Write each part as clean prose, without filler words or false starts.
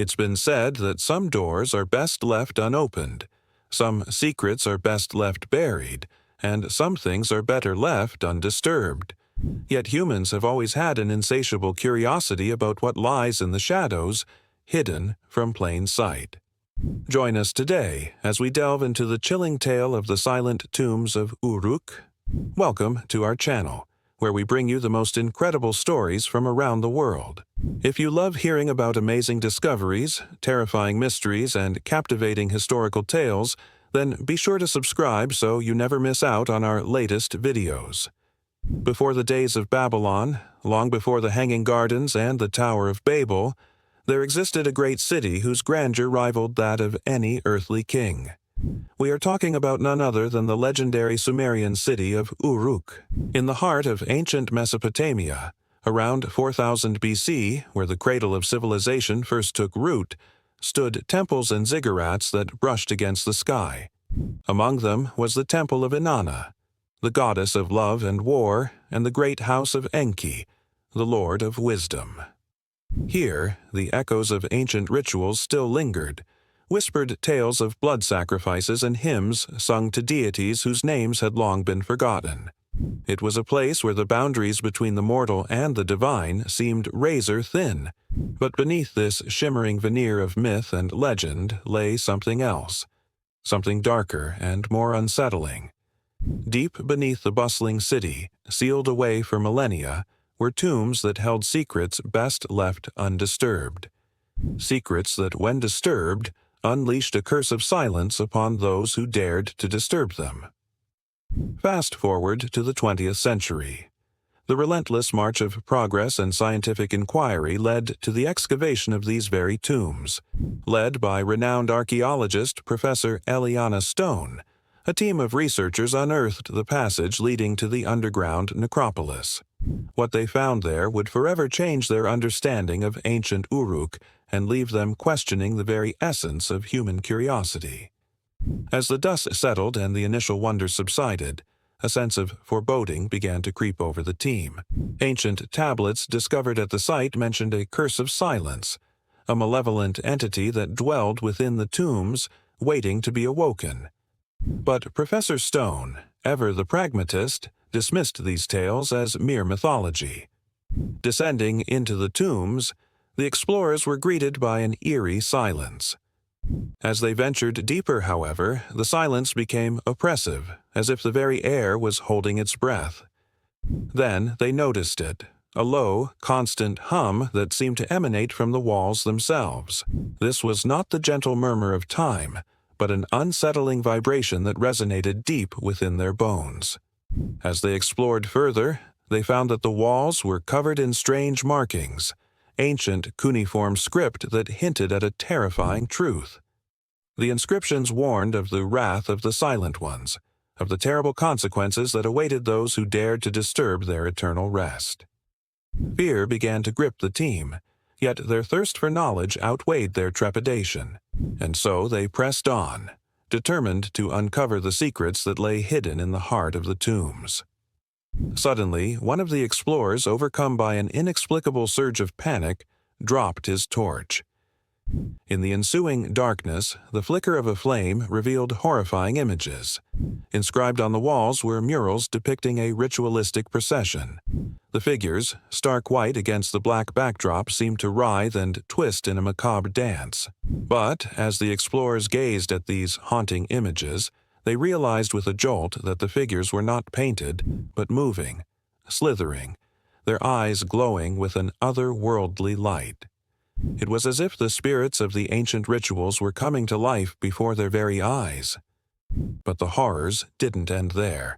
It's been said that some doors are best left unopened, some secrets are best left buried, and some things are better left undisturbed. Yet humans have always had an insatiable curiosity about what lies in the shadows, hidden from plain sight. Join us today as we delve into the chilling tale of the Silent Tombs of Uruk. Welcome to our channel, where we bring you the most incredible stories from around the world. If you love hearing about amazing discoveries, terrifying mysteries, and captivating historical tales, then be sure to subscribe so you never miss out on our latest videos. Before the days of Babylon, long before the Hanging Gardens and the Tower of Babel, there existed a great city whose grandeur rivaled that of any earthly king. We are talking about none other than the legendary Sumerian city of Uruk. In the heart of ancient Mesopotamia, around 4000 BC, where the cradle of civilization first took root, stood temples and ziggurats that brushed against the sky. Among them was the temple of Inanna, the goddess of love and war, and the great house of Enki, the lord of wisdom. Here, the echoes of ancient rituals still lingered, whispered tales of blood sacrifices and hymns sung to deities whose names had long been forgotten. It was a place where the boundaries between the mortal and the divine seemed razor-thin, but beneath this shimmering veneer of myth and legend lay something else, something darker and more unsettling. Deep beneath the bustling city, sealed away for millennia, were tombs that held secrets best left undisturbed. Secrets that, when disturbed, unleashed a curse of silence upon those who dared to disturb them. Fast forward to the 20th century. The relentless march of progress and scientific inquiry led to the excavation of these very tombs. Led by renowned archaeologist Professor Eliana Stone, a team of researchers unearthed the passage leading to the underground necropolis. What they found there would forever change their understanding of ancient Uruk and leave them questioning the very essence of human curiosity. As the dust settled and the initial wonder subsided, a sense of foreboding began to creep over the team. Ancient tablets discovered at the site mentioned a curse of silence, a malevolent entity that dwelled within the tombs, waiting to be awoken. But Professor Stone, ever the pragmatist, dismissed these tales as mere mythology. Descending into the tombs, the explorers were greeted by an eerie silence. As they ventured deeper, however, the silence became oppressive, as if the very air was holding its breath. Then they noticed it, a low, constant hum that seemed to emanate from the walls themselves. This was not the gentle murmur of time, but an unsettling vibration that resonated deep within their bones. As they explored further, they found that the walls were covered in strange markings, ancient cuneiform script that hinted at a terrifying truth. The inscriptions warned of the wrath of the Silent Ones, of the terrible consequences that awaited those who dared to disturb their eternal rest. Fear began to grip the team, yet their thirst for knowledge outweighed their trepidation, and so they pressed on, determined to uncover the secrets that lay hidden in the heart of the tombs. Suddenly, one of the explorers, overcome by an inexplicable surge of panic, dropped his torch. In the ensuing darkness, the flicker of a flame revealed horrifying images. Inscribed on the walls were murals depicting a ritualistic procession. The figures, stark white against the black backdrop, seemed to writhe and twist in a macabre dance. But, as the explorers gazed at these haunting images, they realized with a jolt that the figures were not painted, but moving, slithering, their eyes glowing with an otherworldly light. It was as if the spirits of the ancient rituals were coming to life before their very eyes. But the horrors didn't end there.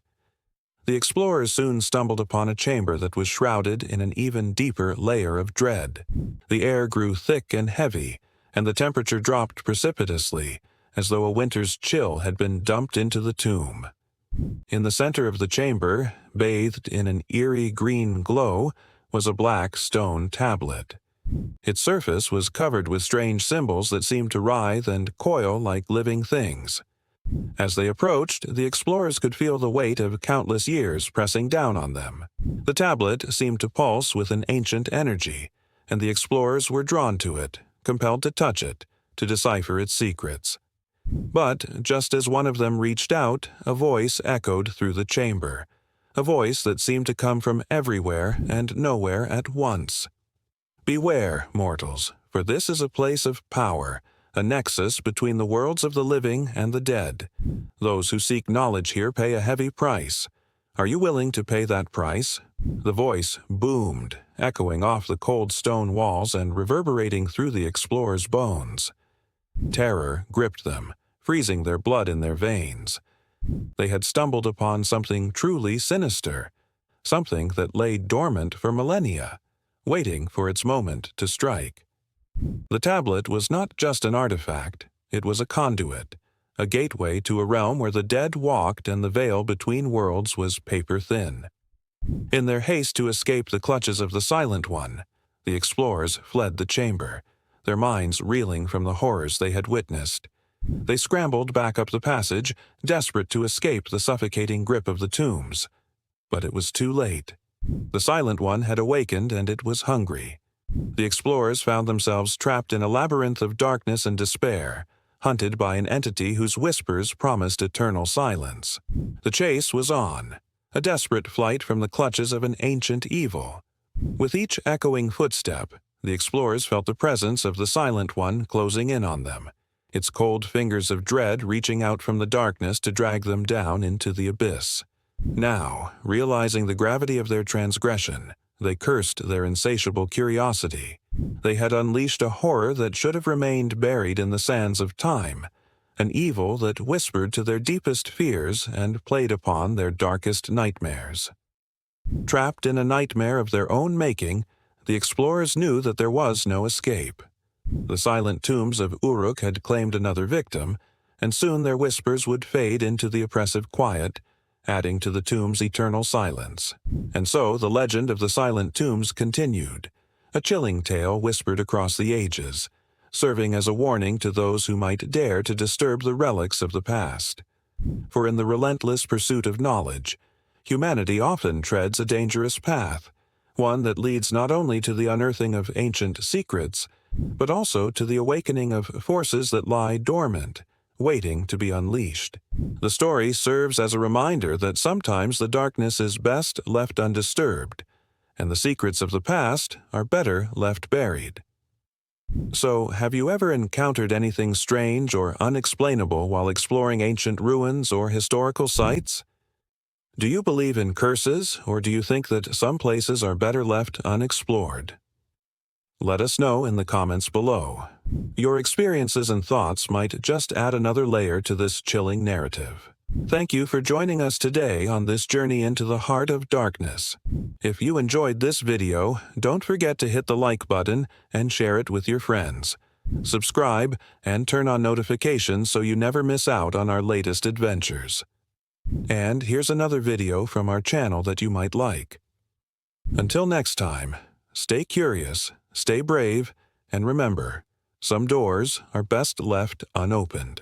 The explorers soon stumbled upon a chamber that was shrouded in an even deeper layer of dread. The air grew thick and heavy, and the temperature dropped precipitously, as though a winter's chill had been dumped into the tomb. In the center of the chamber, bathed in an eerie green glow, was a black stone tablet. Its surface was covered with strange symbols that seemed to writhe and coil like living things. As they approached, the explorers could feel the weight of countless years pressing down on them. The tablet seemed to pulse with an ancient energy, and the explorers were drawn to it, compelled to touch it, to decipher its secrets. But just as one of them reached out, a voice echoed through the chamber, a voice that seemed to come from everywhere and nowhere at once. "Beware, mortals, for this is a place of power, a nexus between the worlds of the living and the dead. Those who seek knowledge here pay a heavy price. Are you willing to pay that price?" The voice boomed, echoing off the cold stone walls and reverberating through the explorers' bones. Terror gripped them, freezing their blood in their veins. They had stumbled upon something truly sinister, something that lay dormant for millennia, waiting for its moment to strike. The tablet was not just an artifact, it was a conduit, a gateway to a realm where the dead walked and the veil between worlds was paper-thin. In their haste to escape the clutches of the Silent One, the explorers fled the chamber, their minds reeling from the horrors they had witnessed. They scrambled back up the passage, desperate to escape the suffocating grip of the tombs. But it was too late. The Silent One had awakened and it was hungry. The explorers found themselves trapped in a labyrinth of darkness and despair, hunted by an entity whose whispers promised eternal silence. The chase was on, a desperate flight from the clutches of an ancient evil. With each echoing footstep, the explorers felt the presence of the Silent One closing in on them, its cold fingers of dread reaching out from the darkness to drag them down into the abyss. Now, realizing the gravity of their transgression, they cursed their insatiable curiosity. They had unleashed a horror that should have remained buried in the sands of time, an evil that whispered to their deepest fears and played upon their darkest nightmares. Trapped in a nightmare of their own making, the explorers knew that there was no escape. The Silent Tombs of Uruk had claimed another victim, and soon their whispers would fade into the oppressive quiet, adding to the tomb's eternal silence. And so the legend of the Silent Tombs continued, a chilling tale whispered across the ages, serving as a warning to those who might dare to disturb the relics of the past. For in the relentless pursuit of knowledge, humanity often treads a dangerous path, one that leads not only to the unearthing of ancient secrets, but also to the awakening of forces that lie dormant, waiting to be unleashed. The story serves as a reminder that sometimes the darkness is best left undisturbed, and the secrets of the past are better left buried. So, have you ever encountered anything strange or unexplainable while exploring ancient ruins or historical sites? Do you believe in curses, or do you think that some places are better left unexplored? Let us know in the comments below. Your experiences and thoughts might just add another layer to this chilling narrative. Thank you for joining us today on this journey into the heart of darkness. If you enjoyed this video, don't forget to hit the like button and share it with your friends. Subscribe and turn on notifications so you never miss out on our latest adventures. And here's another video from our channel that you might like. Until next time, stay curious, stay brave, and remember, some doors are best left unopened.